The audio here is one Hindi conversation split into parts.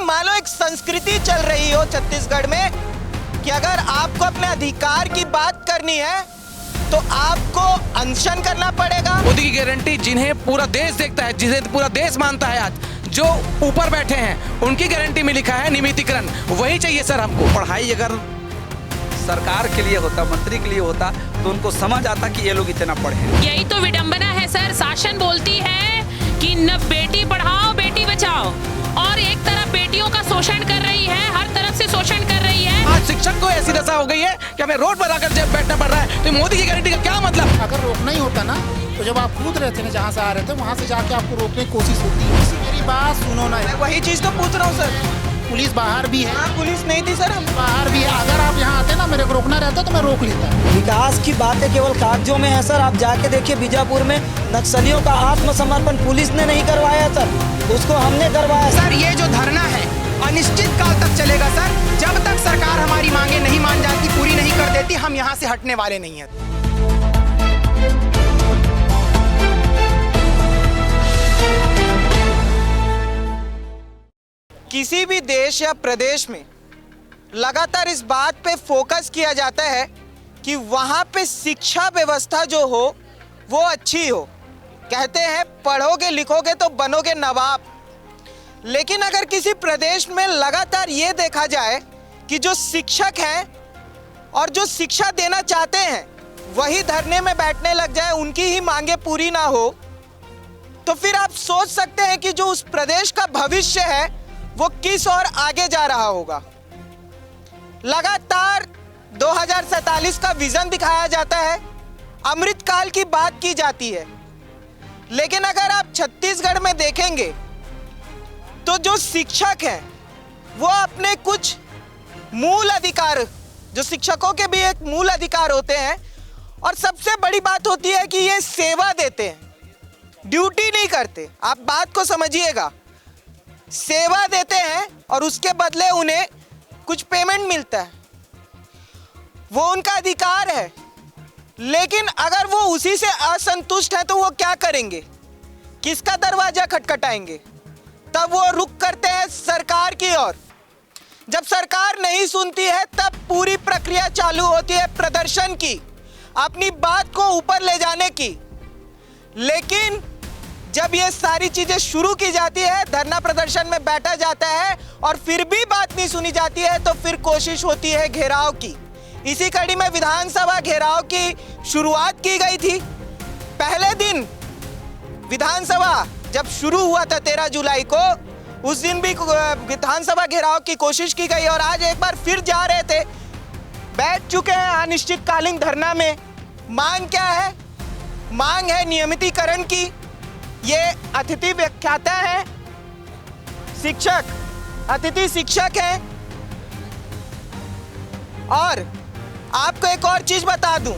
मान लो एक संस्कृति चल रही हो छत्तीसगढ़ में कि अगर आपको अपने अधिकार की बात करनी है तो आपको अनशन करना पड़ेगा। मोदी की गारंटी जिन्हें पूरा देश देखता है, जिसे पूरा देश मानता है, आज जो ऊपर बैठे हैं उनकी गारंटी में लिखा है नियमितीकरण, वही चाहिए सर हमको। पढ़ाई अगर सरकार के लिए होता, मंत्री के लिए होता तो उनको समझ आता कि ये लोग इतना पढ़े। यही तो विडंबना है सर, शासन बोलती है कि न बेटी पढ़ाओ बेटी बचाओ, और एक तरफ बेटियों का शोषण कर रही है, हर तरफ से शोषण कर रही है। आज शिक्षक को ऐसी दशा हो गई है कि हमें रोड पर आकर जब बैठना पड़ रहा है, तो मोदी की गारंटी का क्या मतलब? अगर रोकना ही होता ना तो जब आप कूद रहे थे ना, जहाँ से आ रहे थे वहाँ से जाके आपको रोकने की कोशिश होती है। मेरी बात सुनो ना, मैं वही चीज तो पूछ रहा हूँ सर। पुलिस बाहर भी है। पुलिस नहीं थी सर, हम बाहर भी है। अगर आप यहाँ आते ना, मेरे को रोकना रहता तो मैं रोक लेता। विकास की बातें केवल कागजों में है सर। आप जाके देखिए बीजापुर में नक्सलियों का आत्मसमर्पण पुलिस ने नहीं करवाया सर, उसको हमने करवाया। सर ये जो धरना है अनिश्चित काल तक चलेगा सर। जब तक सरकार हमारी मांगे नहीं मान जाती, पूरी नहीं कर देती, हम यहाँ से हटने वाले नहीं हैं। किसी भी देश या प्रदेश में लगातार इस बात पे फोकस किया जाता है कि वहाँ पे शिक्षा व्यवस्था जो हो वो अच्छी हो। कहते हैं पढ़ोगे लिखोगे तो बनोगे नवाब। लेकिन अगर किसी प्रदेश में लगातार ये देखा जाए कि जो शिक्षक हैं और जो शिक्षा देना चाहते हैं वही धरने में बैठने लग जाए, उनकी ही मांगे पूरी ना हो, तो फिर आप सोच सकते हैं कि जो उस प्रदेश का भविष्य है वो किस ओर आगे जा रहा होगा। लगातार 2047 का विजन दिखाया जाता है, अमृतकाल की बात की जाती है, लेकिन अगर आप छत्तीसगढ़ में देखेंगे तो जो शिक्षक हैं वो अपने कुछ मूल अधिकार, जो शिक्षकों के भी एक मूल अधिकार होते हैं, और सबसे बड़ी बात होती है कि ये सेवा देते हैं, ड्यूटी नहीं करते। आप बात को समझिएगा, सेवा देते हैं और उसके बदले उन्हें कुछ पेमेंट मिलता है, वो उनका अधिकार है। लेकिन अगर वो उसी से असंतुष्ट है तो वो क्या करेंगे, किसका दरवाजा खटखटाएंगे? तब वो रुख करते हैं सरकार की ओर। जब सरकार नहीं सुनती है तब पूरी प्रक्रिया चालू होती है प्रदर्शन की, अपनी बात को ऊपर ले जाने की। लेकिन जब ये सारी चीजें शुरू की जाती है, धरना प्रदर्शन में बैठा जाता है और फिर भी बात नहीं सुनी जाती है, तो फिर कोशिश होती है घेराव की। इसी कड़ी में विधानसभा घेराव की शुरुआत की गई थी। पहले दिन विधानसभा जब शुरू हुआ था 13 जुलाई को, उस दिन भी विधानसभा घेराव की कोशिश की गई और आज एक बार फिर जा रहे थे, बैठ चुके हैं अनिश्चितकालीन धरना में। मांग क्या है? मांग है नियमितीकरण की। ये अतिथि व्याख्याता है, शिक्षक, अतिथि शिक्षक हैं। और आपको एक और चीज बता दूं,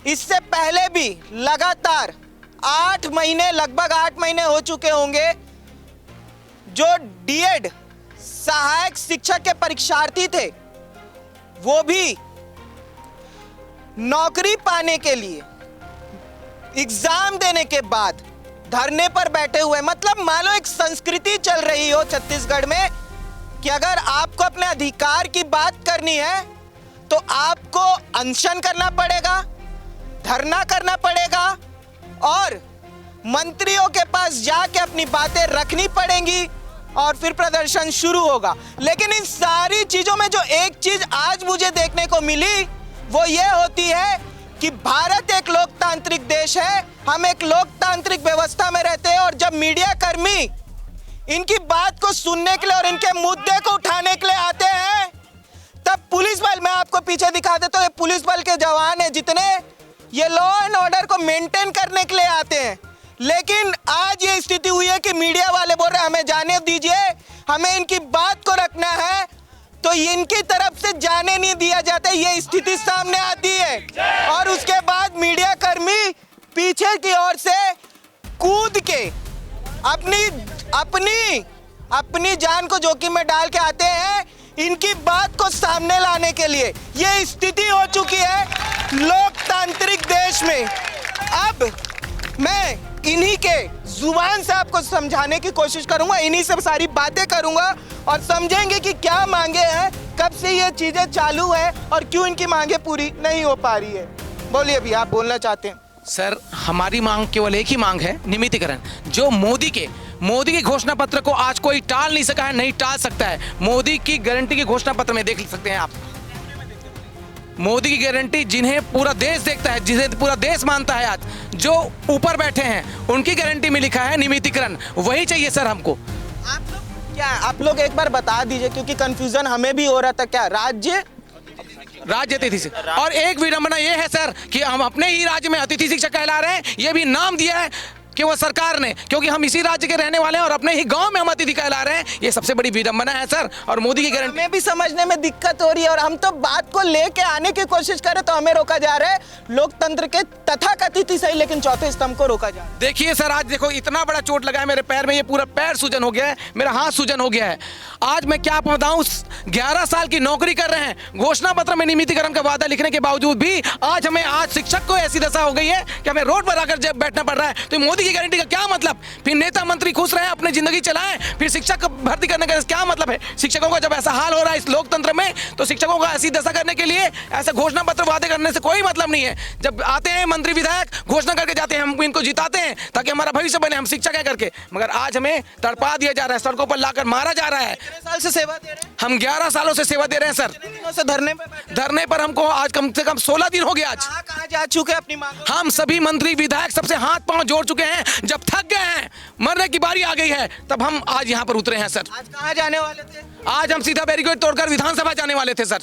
इससे पहले भी लगातार 8 महीने, लगभग 8 महीने हो चुके होंगे, जो डीएड सहायक शिक्षक के परीक्षार्थी थे वो भी नौकरी पाने के लिए एग्जाम देने के बाद धरने पर बैठे हुए। मतलब मान लो एक संस्कृति चल रही हो छत्तीसगढ़ में कि अगर आपको अपने अधिकार की बात करनी है तो आपको अनशन करना पड़ेगा, धरना करना पड़ेगा और मंत्रियों के पास जाके अपनी बातें रखनी पड़ेंगी और फिर प्रदर्शन शुरू होगा। लेकिन इन सारी चीजों में जो एक चीज आज मुझे देखने को मिली वो ये होती है कि भारत एक लोकतांत्रिक देश है, हम एक लोकतांत्रिक व्यवस्था में रहते हैं, और जब मीडिया कर्मी इनकी बात को सुनने के लिए और इनके मुद्दे को उठाने के लिए आते हैं, तब पुलिस बल, मैं आपको पीछे दिखा देता हूं, ये पुलिस बल के जवान हैं जितने, ये लॉ एंड ऑर्डर को मेंटेन करने के लिए आते हैं। लेकिन आज ये स्थिति हुई है कि मीडिया वाले बोल रहे हैं हमें जाने दीजिए, हमें इनकी बात को रखना है, तो इनकी तरफ से जाने नहीं दिया जाता। ये स्थिति सामने आती है और उसके बाद मीडिया कर्मी पीछे की ओर से कूद के अपनी जान को जोखिम में डाल के आते हैं इनकी बात को सामने लाने के लिए। ये स्थिति हो चुकी है लोकतांत्रिक देश में। अब मैं इन्हीं के जुबान से आपको समझाने की कोशिश करूंगा, इन्हीं से सारी बातें करूंगा और समझेंगे कि क्या मांगे हैं, कब से ये चीजें चालू है और क्यों इनकी मांगे पूरी नहीं हो पा रही है। बोलिए अभी आप बोलना चाहते हैं। सर हमारी मांग केवल एक ही मांग है, नियमितीकरण। जो मोदी के घोषणा पत्र को आज कोई टाल नहीं सका है, नहीं टाल सकता है। मोदी की गारंटी के घोषणा पत्र में देख सकते हैं आप, मोदी की गारंटी जिन्हें पूरा देश देखता है, जिन्हें पूरा देश मानता है, आज जो ऊपर बैठे हैं उनकी गारंटी में लिखा है नियमितीकरण। वही चाहिए सर हमको। आप लोग एक बार बता दीजिए, क्योंकि कंफ्यूजन हमें भी हो रहा था। क्या राज्य अतिथि से, और एक विडंबना ये है सर कि हम अपने ही राज्य में अतिथि शिक्षक कहला रहे हैं। ये भी नाम दिया है कि वो सरकार ने, क्योंकि हम इसी राज्य के रहने वाले हैं और अपने ही गांव में हम अतिथि कहला रहे हैं। ये सबसे बड़ी विडंबना है सर। और मोदी की गारंटी हमें भी समझने में दिक्कत हो रही है और हम तो बात को लेके आने की कोशिश करें तो हमें रोका जा रहा है। लोकतंत्र के तथाकथित ही सही, लेकिन चौथे स्तंभ को रोका जा रहा है। देखिए सर, आज देखो इतना बड़ा चोट लगा है मेरे पैर में, ये पूरा पैर सूजन हो गया है, मेरा हाथ सूजन हो गया है। आज मैं क्या आपको बताऊं, 11 साल की नौकरी कर रहे हैं, घोषणा पत्र में नियमितीकरण का वादा लिखने के बावजूद भी आज शिक्षक को ऐसी दशा हो गई है कि हमें रोड पर आकर जब बैठना पड़ रहा है। तो मोदी की गारंटी का क्या मतलब? फिर नेता मंत्री खुश रहे, अपनी जिंदगी चलाएं, फिर शिक्षक भर्ती करने का क्या मतलब है? शिक्षकों का जब ऐसा हाल हो रहा है इस लोकतंत्र में, तो शिक्षकों का ऐसी दशा करने के लिए ऐसा घोषणा पत्र वादे करने से कोई मतलब नहीं है। जब आते हैं मंत्री विधायक घोषणा करके जाते हैं, हम इनको जिताते हैं ताकि हमारा भविष्य बने, हम शिक्षक है करके, मगर आज हमें तड़पा दिया जा रहा है, सड़कों पर लाकर मारा जा रहा है। कितने साल से सेवा दे रहे हैं? हम 11 सालों से सेवा दे रहे हैं सर। कितने दिनों से धरने पर हमको आज कम से कम 16 दिन हो गया। आज कहाँ जा चुके अपनी मांग? हम सभी मंत्री विधायक सबसे हाथ पांव जोड़ चुके हैं। जब थक गए हैं, मरने की बारी आ गई है, तब हम आज यहाँ पर उतरे हैं सर। आज कहाँ जाने वाले थे? आज हम सीधा बैरिकेड तोड़कर विधानसभा जाने वाले थे सर।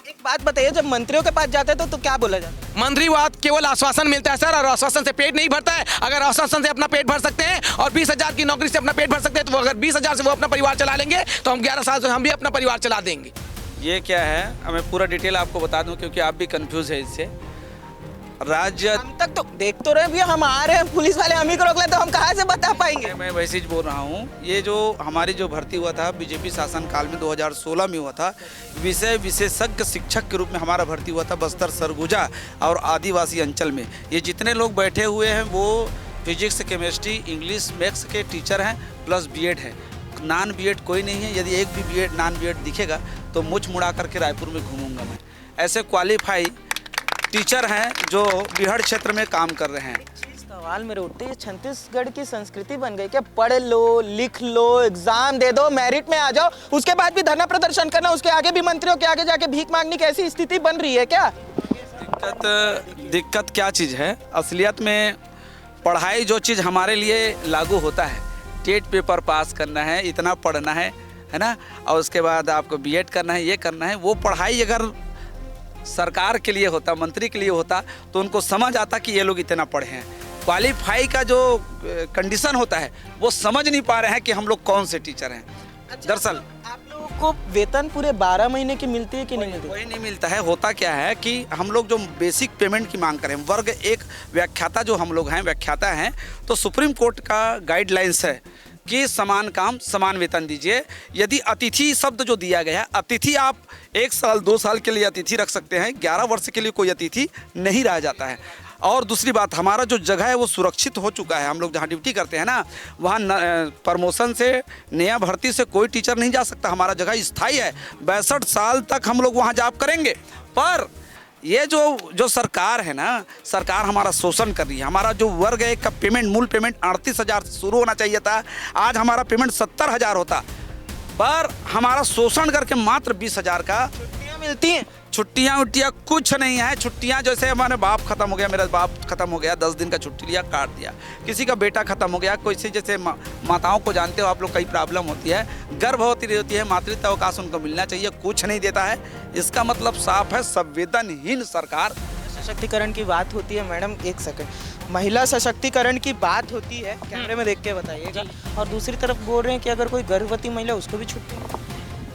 एक बात बताइए, जब मंत्रियों के पास जाते तो क्या बोला जाता है? मंत्रीवाद केवल आश्वासन मिलता है सर, और आश्वासन से पेट नहीं भरता है। अगर आश्वासन से अपना पेट भर सकते हैं और 20,000 की नौकरी से अपना पेट भर सकते हैं, तो अगर 20,000 से वो अपना परिवार चला लेंगे, तो हम 11 साल से हम भी अपना परिवार चला देंगे। ये क्या है, हमें पूरा डिटेल आपको बता दूं क्योंकि आप भी कंफ्यूज है इससे। राज्य हम तक तो देख तो रहे भैया, हम आ रहे हैं, पुलिस वाले हम ही को रोक ले तो हम कहाँ से बता पाएंगे? मैं वैसे ही बोल रहा हूँ। ये जो हमारी जो भर्ती हुआ था बीजेपी शासन काल में 2016 में हुआ था, विषय विशेषज्ञ शिक्षक के रूप में हमारा भर्ती हुआ था बस्तर, सरगुजा और आदिवासी अंचल में। ये जितने लोग बैठे हुए हैं वो फिजिक्स, केमिस्ट्री, इंग्लिश, मैथ्स के टीचर हैं, प्लस बीएड है। नॉन बीएड कोई नहीं है। यदि एक भी बीएड नॉन बीएड दिखेगा तो मुझ मुड़ा करके रायपुर में घूमूंगा मैं। ऐसे क्वालिफाई टीचर हैं जो बिहार क्षेत्र में काम कर रहे हैं। सवाल मेरे उठते हैं, छत्तीसगढ़ की संस्कृति बन गई क्या? पढ़ लो, लिख लो, एग्जाम दे दो, मेरिट में आ जाओ, उसके बाद भी धरना प्रदर्शन करना, उसके आगे भी मंत्रियों के आगे जाके भीख मांगने की ऐसी स्थिति बन रही है क्या? दिक्कत क्या चीज़ है? असलियत में पढ़ाई जो चीज़ हमारे लिए लागू होता है, टेट पेपर पास करना है, इतना पढ़ना है ना, और उसके बाद आपको बीएड करना है, ये करना है, वो पढ़ाई अगर सरकार के लिए होता, मंत्री के लिए होता, तो उनको समझ आता कि ये लोग इतना पढ़े हैं। क्वालिफाई का जो कंडीशन होता है वो समझ नहीं पा रहे हैं कि हम लोग कौन से टीचर हैं। दरअसल आप लोगों को वेतन पूरे 12 महीने की मिलती है कि नहीं मिलती? वही नहीं मिलता है। होता क्या है कि हम लोग जो बेसिक पेमेंट की मांग करें, वर्ग एक व्याख्याता जो हम लोग हैं, व्याख्याता हैं, तो सुप्रीम कोर्ट का गाइडलाइंस है कि समान काम समान वेतन दीजिए। यदि अतिथि शब्द जो दिया गया है, अतिथि आप 1 साल 2 साल के लिए अतिथि रख सकते हैं, 11 वर्ष के लिए कोई अतिथि नहीं रह जाता है। और दूसरी बात, हमारा जो जगह है वो सुरक्षित हो चुका है। हम लोग जहाँ ड्यूटी करते हैं ना, वहाँ प्रमोशन से, नया भर्ती से कोई टीचर नहीं जा सकता। हमारा जगह स्थायी है, 62 साल तक हम लोग वहाँ जॉब करेंगे। पर ये जो सरकार है ना, सरकार हमारा शोषण कर रही है। हमारा जो वर्ग है का पेमेंट, मूल पेमेंट 38,000 से शुरू होना चाहिए था, आज हमारा पेमेंट 70,000 होता, पर हमारा शोषण करके मात्र 20,000 का छुट्टियां मिलती हैं। छुट्टियाँ कुछ नहीं है। छुट्टियाँ जैसे हमारे बाप खत्म हो गया, मेरा बाप खत्म हो गया, 10 दिन का छुट्टी लिया, काट दिया। किसी का बेटा खत्म हो गया, कोई से जैसे माताओं को जानते हो आप लोग, कई प्रॉब्लम होती है, गर्भवती होती है, मातृत्व अवकाश उनको मिलना चाहिए, कुछ नहीं देता है। इसका मतलब साफ है, संवेदनहीन सरकार। सशक्तिकरण की बात होती है मैडम, एक सेकंड, महिला सशक्तिकरण की बात होती है, कैमरे में देख के बताइएगा। और दूसरी तरफ बोल रहे हैं कि अगर कोई गर्भवती महिला, उसको भी छुट्टी।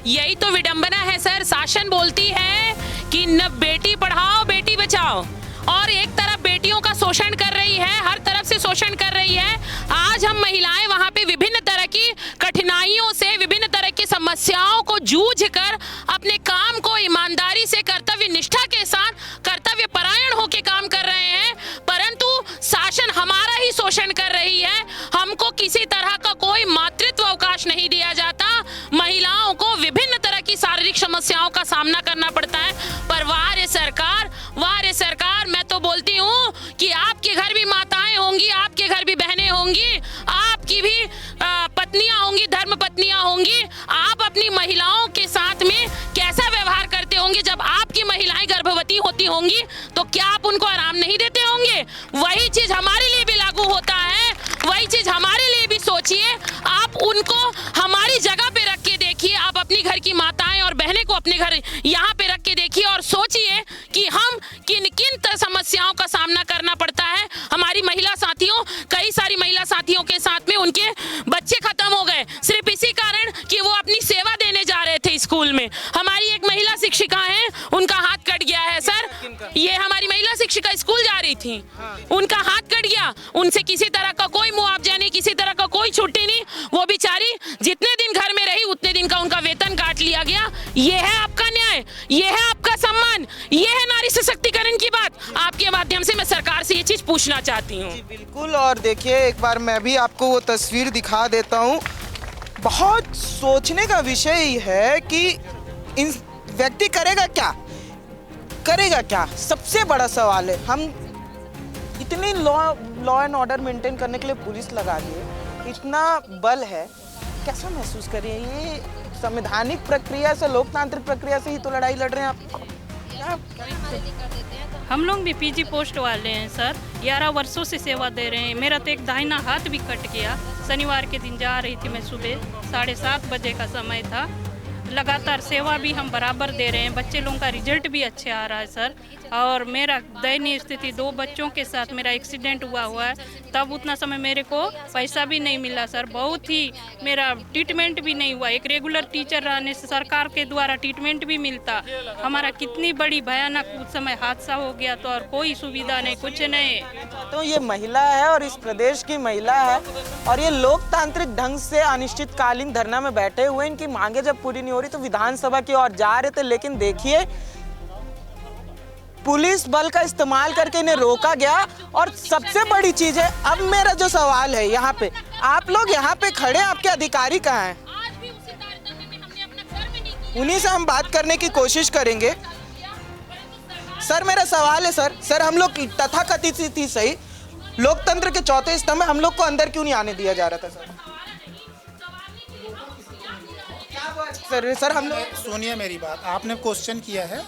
यही तो विडंबना है सर। शासन बोलती है कि न बेटी पढ़ाओ बेटी बचाओ, और एक तरफ बेटियों का शोषण कर रही है, हर तरफ से शोषण कर रही है। आज हम महिलाएं वहां पे विभिन्न तरह की कठिनाइयों से, विभिन्न तरह की समस्याओं को जूझ कर अपने काम को ईमानदारी से, कर्तव्य निष्ठा के साथ, कर्तव्य परायण होकर काम कर रहे हैं। परंतु शासन हमारा किसी तरह का कोई मातृत्व अवकाश नहीं दिया जाता। महिलाओं को विभिन्न तरह की शारीरिक समस्याओं का सामना करना पड़ता है। पर वाह रे सरकार, मैं तो बोलती हूँ कि आपके घर भी माताएं होंगी, आपके घर भी बहनें होंगी, आपकी भी पत्नियां होंगी, धर्म पत्नियां होंगी। आप अपनी महिलाओं के साथ में कैसा व्यवहार करते होंगे? जब आपकी महिलाएं गर्भवती होती होंगी तो क्या आप उनको आराम नहीं देते होंगे? वही चीज हमारे लिए भी लागू होता है, वही चीज हमारे लिए भी सोचिए। आप उनको हमारी जगह पे रख के देखिए, आप अपनी घर की माताएं और बहनें को अपने घर यहाँ पे रख के देखिए और सोचिए कि हम किन किन समस्याओं का सामना करना पड़ता है। हमारी महिला साथियों, कई सारी महिला साथियों के साथ में उनके बच्चे खत्म हो गए सिर्फ इसी कारण कि वो अपनी सेवा देने जा रहे थे स्कूल में। हमारी एक महिला शिक्षिका है, उनका हाथ कट गया है सर। ये हमारी महिला शिक्षिका स्कूल जा रही थी, उनका हाथ कट गया, उनसे किसी तरह का कोई मुआवजा नहीं, किसी तरह का कोई छुट्टी नहीं। वो बेचारी जितने दिन घर में रही उतने दिन का उनका वेतन काट लिया गया। ये है आपका न्याय, ये है आपका सम्मान, ये है नारी सशक्तिकरण की बात। आपके माध्यम से मैं सरकार से ये चीज पूछना चाहती हूँ। बिल्कुल। और देखिए, एक बार मैं भी आपको वो तस्वीर दिखा देता हूँ। बहुत सोचने का विषय है कि इन व्यक्ति करेगा क्या, सबसे बड़ा सवाल है। हम इतनी लॉ एंड ऑर्डर मेंटेन करने के लिए पुलिस लगा दिए, इतना बल है, कैसा महसूस कर रही है? ये संवैधानिक प्रक्रिया से, लोकतांत्रिक प्रक्रिया से ही तो लड़ाई लड़ रहे हैं आप। हम लोग भी पीजी पोस्ट वाले हैं सर, 11 वर्षों से सेवा दे रहे हैं। मेरा तो एक दाहिना हाथ भी कट गया। शनिवार के दिन जा रही थी मैं, सुबह 7:30 बजे का समय था। लगातार सेवा भी हम बराबर दे रहे हैं, बच्चे लोगों का रिजल्ट भी अच्छे आ रहा है सर। और मेरा दयनीय स्थिति, 2 बच्चों के साथ मेरा एक्सीडेंट हुआ है, तब उतना समय मेरे को पैसा भी नहीं मिला सर। बहुत ही मेरा ट्रीटमेंट भी नहीं हुआ। एक रेगुलर टीचर रहने से सरकार के द्वारा ट्रीटमेंट भी मिलता। हमारा कितनी बड़ी भयानक उस समय हादसा हो गया तो, और कोई सुविधा नहीं, कुछ नहीं। तो ये महिला है और इस प्रदेश की महिला है और ये लोकतांत्रिक ढंग से अनिश्चितकालीन धरना में बैठे हुए। इनकी मांगे जब पूरी नहीं हो रही तो विधानसभा की ओर जा रहे थे, लेकिन देखिए पुलिस बल का इस्तेमाल करके इन्हें रोका गया। और सबसे बड़ी चीज है, अब मेरा जो सवाल है यहाँ पे, आप लोग यहाँ पे खड़े, आपके अधिकारी कहाँ हैं? उन्हीं से हम बात करने की कोशिश करेंगे। सर मेरा सवाल है सर हम लोग तथाकथित थी सही, लोकतंत्र के चौथे स्तंभ में हम लोग को अंदर क्यों नहीं आने दिया जा रहा था सर हम लोग? सुनिए मेरी बात, आपने क्वेश्चन किया है।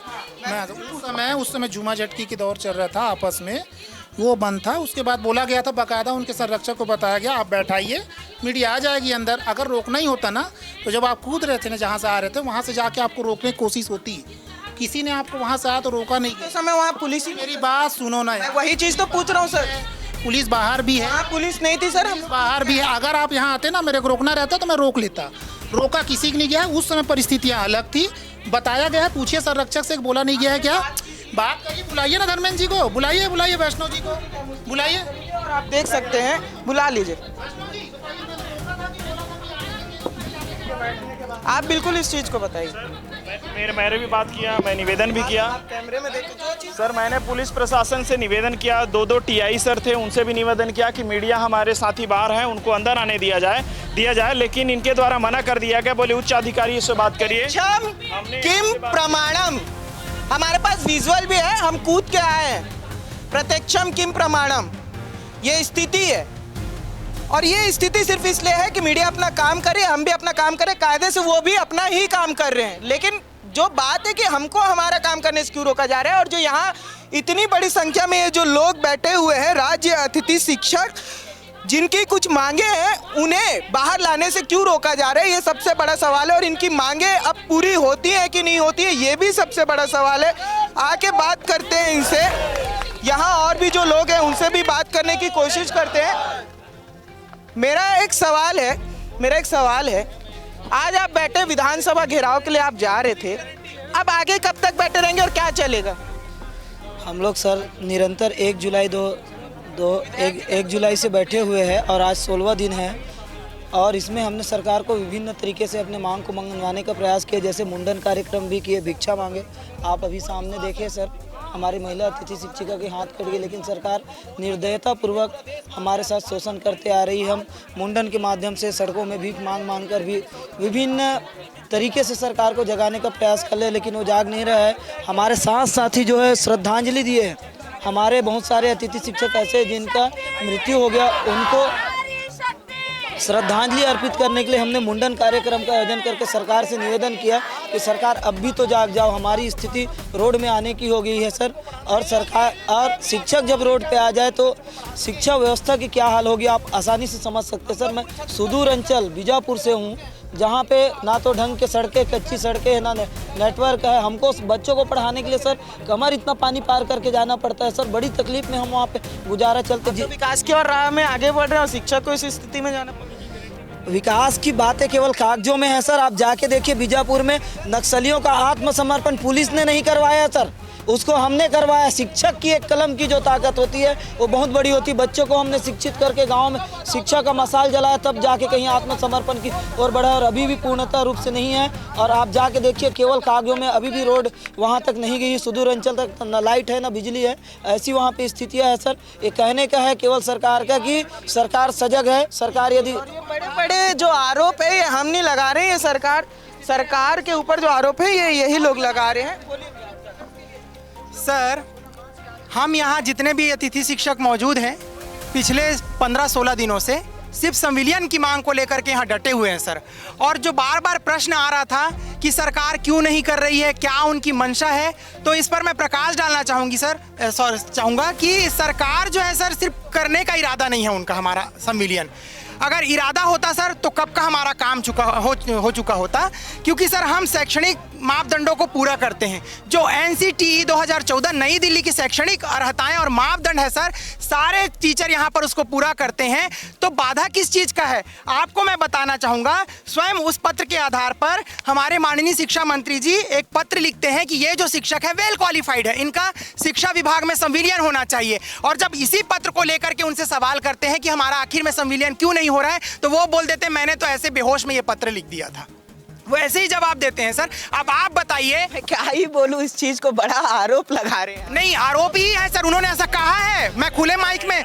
मैं उस समय जुमा झटकी के दौर चल रहा था, आपस में वो बंद था। उसके बाद बोला गया था, बाकायदा उनके संरक्षक को बताया गया, आप बैठाइए, मीडिया आ जाएगी अंदर। अगर रोकना ही होता ना, तो जब आप कूद रहे थे ना, जहाँ से आ रहे थे वहाँ से जाके आपको रोकने की कोशिश होती। किसी ने आपको वहाँ से आया तो रोका नहीं। उस समय वहाँ पुलिस ही, मेरी बात सुनो ना, वही चीज तो पूछ रहा हूँ सर। पुलिस बाहर भी है। पुलिस नहीं थी सर, हम बाहर भी है। अगर आप यहाँ आते ना, मेरे को रोकना रहता तो मैं रोक लेता। रोका किसी की नहीं गया। उस समय परिस्थितियाँ अलग थी, बताया गया है। पूछिए संरक्षक से, बोला नहीं गया है क्या? बात करिए, बुलाइए ना धर्मेंद्र जी को, बुलाइए वैष्णव जी को बुलाइए। और आप देख सकते हैं, बुला लीजिए। आप बिल्कुल इस चीज को बताइए। मैंने भी बात किया, मैं निवेदन भी किया। कैमरे में देखो जो चीज। सर मैंने पुलिस प्रशासन से निवेदन किया, 2 TI सर थे, उनसे भी निवेदन किया कि मीडिया हमारे साथी बाहर हैं, उनको अंदर आने दिया जाए, लेकिन इनके द्वारा मना कर दिया गया। बोले उच्च अधिकारी से बात करिए। किम प्रमाणम, हमारे पास विजुअल भी है, हम कूद के आए हैं। प्रत्यक्षम किम प्रमाणम, ये स्थिति है। और ये स्थिति सिर्फ इसलिए है कि मीडिया अपना काम करे, हम भी अपना काम करें, कायदे से वो भी अपना ही काम कर रहे हैं। लेकिन जो बात है कि हमको हमारा काम करने से क्यों रोका जा रहा है, और जो यहाँ इतनी बड़ी संख्या में ये जो लोग बैठे हुए हैं, राज्य अतिथि शिक्षक, जिनकी कुछ मांगे हैं, उन्हें बाहर लाने से क्यों रोका जा रहा है, ये सबसे बड़ा सवाल है। और इनकी मांगे अब पूरी होती है कि नहीं होती है, ये भी सबसे बड़ा सवाल है। आके बात करते हैं इनसे, यहाँ और भी जो लोग हैं उनसे भी बात करने की कोशिश करते हैं। मेरा एक सवाल है, आज आप बैठे विधानसभा घेराव के लिए आप जा रहे थे, अब आगे कब तक बैठे रहेंगे और क्या चलेगा? हम लोग सर निरंतर 1 जुलाई से बैठे हुए हैं और आज 16वां दिन है। और इसमें हमने सरकार को विभिन्न तरीके से अपने मांग को मनवाने का प्रयास किया, जैसे मुंडन कार्यक्रम भी किए, भिक्षा मांगे। आप अभी सामने देखिए सर, हमारी महिला अतिथि शिक्षिका के हाथ कट गए, लेकिन सरकार निर्दयतापूर्वक हमारे साथ शोषण करते आ रही है। हम मुंडन के माध्यम से सड़कों में भीख मांग कर भी विभिन्न तरीके से सरकार को जगाने का प्रयास कर ले, लेकिन वो जाग नहीं रहा है। हमारे साथ साथी जो है श्रद्धांजलि दिए हैं। हमारे बहुत सारे अतिथि शिक्षक ऐसे जिनका मृत्यु हो गया, उनको श्रद्धांजलि अर्पित करने के लिए हमने मुंडन कार्यक्रम का आयोजन करके सरकार से निवेदन किया कि सरकार अब भी तो जाग जाओ, हमारी स्थिति रोड में आने की हो गई है सर। और सरकार और शिक्षक जब रोड पे आ जाए तो शिक्षा व्यवस्था की क्या हाल होगी आप आसानी से समझ सकते हैं सर। मैं सुदूर अंचल बीजापुर से हूँ, जहाँ पे ना तो ढंग के सड़कें, कच्ची सड़कें है, ना नेटवर्क है। हमको बच्चों को पढ़ाने के लिए सर कमर इतना पानी पार करके जाना पड़ता है सर। बड़ी तकलीफ में हम वहाँ पे गुजारा चलते जी। विकास की और राह में आगे बढ़ रहे हैं और शिक्षक को इस स्थिति में जाना। विकास की बातें केवल कागजों में है सर। आप जाके देखिए बीजापुर में नक्सलियों का आत्मसमर्पण पुलिस ने नहीं करवाया सर, उसको हमने करवाया। शिक्षक की एक कलम की जो ताकत होती है वो बहुत बड़ी होती है। बच्चों को हमने शिक्षित करके गांव में शिक्षा का मसाल जलाया, तब जाके कहीं आत्मसमर्पण की ओर बढ़ा, और अभी भी पूर्णतः रूप से नहीं है। और आप जाके देखिए केवल कागजों में, अभी भी रोड वहां तक नहीं गई। सुदूर अंचल तक न लाइट है न बिजली है, ऐसी वहाँ पे स्थितियाँ है सर। ये कहने का है केवल सरकार का कि सरकार सजग है। सरकार यदि बड़े बड़े जो आरोप है ये हम नहीं लगा रहे हैं, ये सरकार के ऊपर जो आरोप है ये यही लोग लगा रहे हैं। सर, हम यहाँ जितने भी अतिथि शिक्षक मौजूद हैं पिछले 15-16 दिनों से सिर्फ संविलियन की मांग को लेकर के यहाँ डटे हुए हैं सर। और जो बार बार प्रश्न आ रहा था कि सरकार क्यों नहीं कर रही है, क्या उनकी मंशा है, तो इस पर मैं प्रकाश डालना चाहूँगा कि सरकार जो है सर सिर्फ करने का इरादा नहीं है उनका। हमारा संविलियन अगर इरादा होता सर तो कब का हमारा काम हो चुका होता, क्योंकि सर हम शैक्षणिक मापदंडों को पूरा करते हैं। जो NCTE 2014 नई दिल्ली की शैक्षणिक अर्हताएं और मापदंड है सर, सारे टीचर यहाँ पर उसको पूरा करते हैं। तो बाधा किस चीज़ का है आपको मैं बताना चाहूँगा। स्वयं उस पत्र के आधार पर हमारे माननीय शिक्षा मंत्री जी एक पत्र लिखते हैं कि ये जो शिक्षक है वेल क्वालिफाइड है, इनका शिक्षा विभाग में संविलियन होना चाहिए। और जब इसी पत्र को लेकर के उनसे सवाल करते हैं कि हमारा आखिर में संविलियन क्यों नहीं हो रहा है, तो वो बोल देते मैंने तो ऐसे बेहोश में ये पत्र लिख दिया था। वो ऐसे ही जवाब देते हैं सर। अब आप बताइए, क्या ही बोलूं, इस चीज को बड़ा आरोप लगा रहे हैं। नहीं, आरोप ही है सर, उन्होंने ऐसा कहा है। मैं खुले माइक में,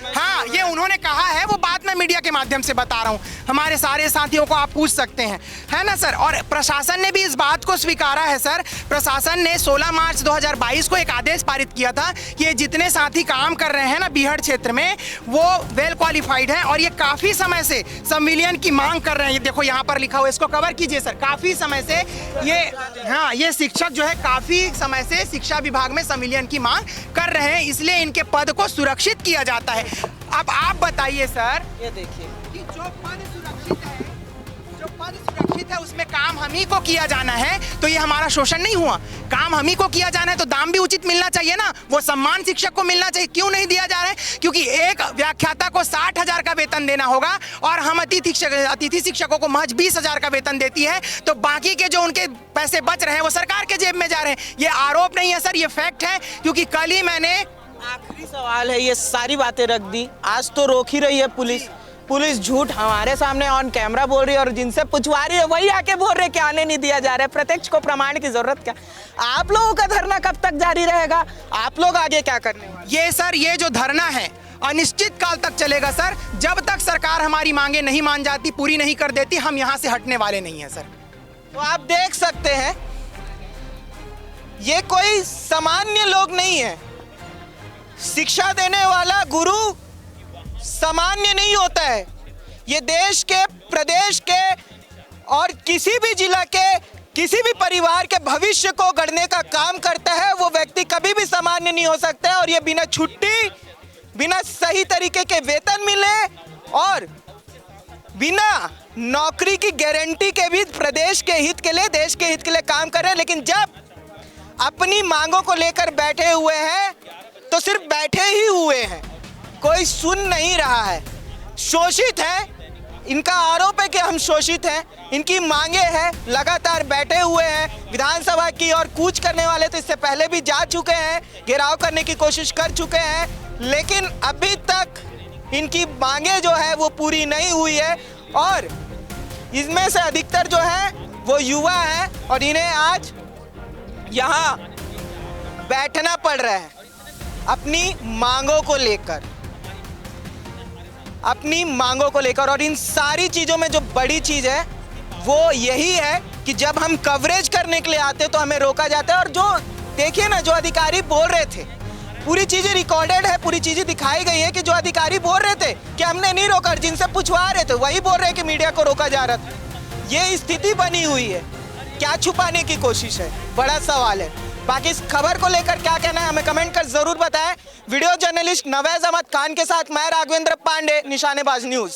हाँ ये उन्होंने कहा है, वो बात मैं मीडिया के माध्यम से बता रहा हूँ। हमारे सारे साथियों को आप पूछ सकते हैं, है ना सर। और प्रशासन ने भी इस बात को स्वीकारा है सर। प्रशासन ने 16 मार्च 2022 को एक आदेश पारित किया था कि ये जितने साथी काम कर रहे हैं ना बीहड़ क्षेत्र में, वो वेल क्वालिफाइड हैं और ये काफ़ी समय से संविलियन की मांग कर रहे हैं। ये देखो यहाँ पर लिखा हुआ, इसको कवर कीजिए सर। काफ़ी समय से ये शिक्षक जो है काफ़ी समय से शिक्षा विभाग में संविलियन की मांग कर रहे हैं, इसलिए इनके पद को सुरक्षित किया जाता है। अब आप बताइए सर, ये देखिए कि जो पद सुरक्षित है उसमें काम हम ही को किया जाना है, तो ये हमारा शोषण नहीं हुआ। काम हम ही को किया जाना है तो दाम भी उचित मिलना चाहिए ना, वो सम्मान शिक्षक को मिलना चाहिए। क्यों नहीं दिया जा रहा है? क्योंकि एक व्याख्याता को 60,000 का वेतन देना होगा और हम अतिथि शिक्षकों को महज 20,000 का वेतन देती है, तो बाकी के जो उनके पैसे बच रहे हैं वो सरकार के जेब में जा रहे हैं। ये आरोप नहीं है सर, ये फैक्ट है। क्योंकि कल ही मैंने आखिरी सवाल है, ये सारी बातें रख दी, आज तो रोक ही रही है पुलिस झूठ हमारे सामने ऑन कैमरा बोल रही है और जिनसे पूछवा रही है वही आके बोल रहे कि आने नहीं दिया जा रहा है। प्रत्यक्ष को प्रमाण की जरूरत क्या? आप लोगों का धरना कब तक जारी रहेगा? आप लोग आगे क्या करने वाले? ये सर, ये जो धरना है अनिश्चित काल तक चलेगा सर। जब तक सरकार हमारी मांगे नहीं मान जाती, पूरी नहीं कर देती, हम यहाँ से हटने वाले नहीं है सर। तो आप देख सकते हैं ये कोई सामान्य लोग नहीं है। शिक्षा देने वाला गुरु सामान्य नहीं होता है। ये देश के, प्रदेश के और किसी भी जिला के, किसी भी परिवार के भविष्य को गढ़ने का काम करता है। वो व्यक्ति कभी भी सामान्य नहीं हो सकता है। और ये बिना छुट्टी, बिना सही तरीके के वेतन मिले और बिना नौकरी की गारंटी के भी प्रदेश के हित के लिए, देश के हित के लिए काम कर रहे हैं। लेकिन जब अपनी मांगों को लेकर बैठे हुए हैं तो सिर्फ बैठे ही हुए हैं, कोई सुन नहीं रहा है। शोषित है, इनका आरोप है कि हम शोषित हैं, इनकी मांगे हैं, लगातार बैठे हुए हैं। विधानसभा की और कूच करने वाले तो इससे पहले भी जा चुके हैं, घेराव करने की कोशिश कर चुके हैं, लेकिन अभी तक इनकी मांगे जो है वो पूरी नहीं हुई है। और इसमें से अधिकतर जो है वो युवा हैं और इन्हें आज यहाँ बैठना पड़ रहा है अपनी मांगों को लेकर। और इन सारी चीज़ों में जो बड़ी चीज़ है वो यही है कि जब हम कवरेज करने के लिए आते तो हमें रोका जाता है। और जो देखिए ना, जो अधिकारी बोल रहे थे, पूरी चीज़ें रिकॉर्डेड है, पूरी चीज़ें दिखाई गई है कि जो अधिकारी बोल रहे थे कि हमने नहीं रोका, जिनसे पूछवा रहे थे वही बोल रहे हैं कि मीडिया को रोका जा रहा था। ये स्थिति बनी हुई है, क्या छुपाने की कोशिश है, बड़ा सवाल है। बाकी इस खबर को लेकर क्या कहना है हमें कमेंट कर जरूर बताएं। वीडियो जर्नलिस्ट नवैज अहमद खान के साथ मैं राघवेंद्र पांडे, निशानेबाज न्यूज़।